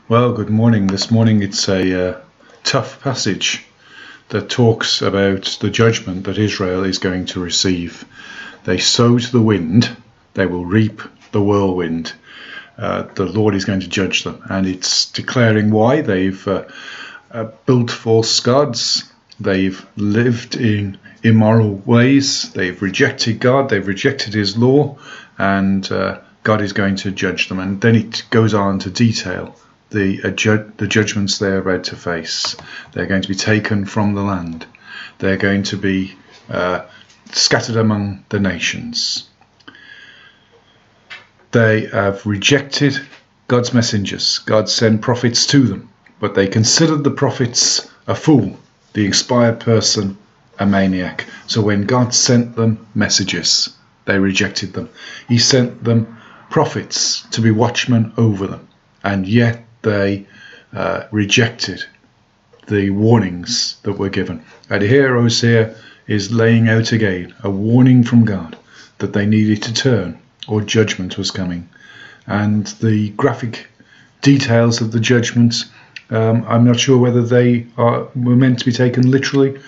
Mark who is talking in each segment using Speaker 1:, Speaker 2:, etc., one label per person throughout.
Speaker 1: Well, good morning. This morning it's a tough passage that talks about the judgment that Israel is going to receive. They sow to the wind, they will reap the whirlwind. The Lord is going to judge them, and it's declaring why. They've built false gods, they've lived in immoral ways, they've rejected God, they've rejected His law, and God is going to judge them. And then it goes on to detail the judgments they're about to face. They're going to be taken from the land. They're going to be scattered among the nations. They have rejected God's messengers. God sent prophets to them, but they considered the prophets a fool, the inspired person a maniac. So when God sent them messages, they rejected them. He sent them prophets to be watchmen over them, and yet they rejected the warnings that were given. And here Hosea is laying out again a warning from God that they needed to turn, or judgment was coming. And the graphic details of the judgments, I'm not sure whether they were meant to be taken literally,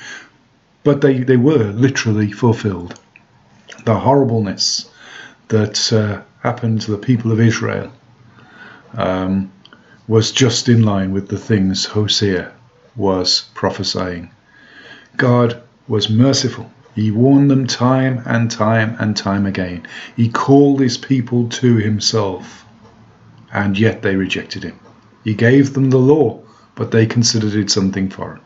Speaker 1: but they were literally fulfilled. The horribleness that happened to the people of Israel was just in line with the things Hosea was prophesying. God was merciful. He warned them time and time and time again. He called his people to himself, and yet they rejected him. He gave them the law, but they considered it something foreign.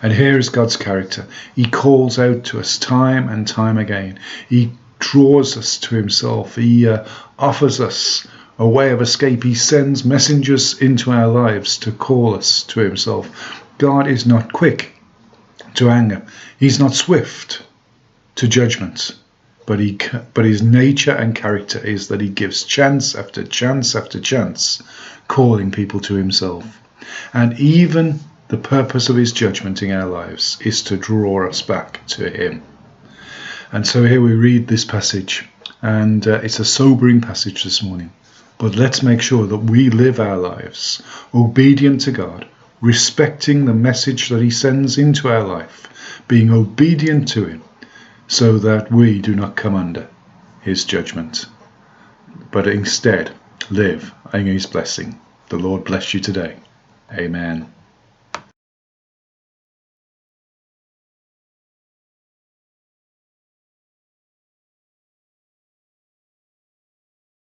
Speaker 1: And here is God's character. He calls out to us time and time again. He draws us to himself. He offers us a way of escape. He sends messengers into our lives to call us to himself. God is not quick to anger. He's not swift to judgment. But his nature and character is that he gives chance after chance after chance, calling people to himself. And even the purpose of his judgment in our lives is to draw us back to him. And so here we read this passage, and it's a sobering passage this morning. But let's make sure that we live our lives obedient to God, respecting the message that he sends into our life, being obedient to him, so that we do not come under his judgment, but instead live in his blessing. The Lord bless you today. Amen.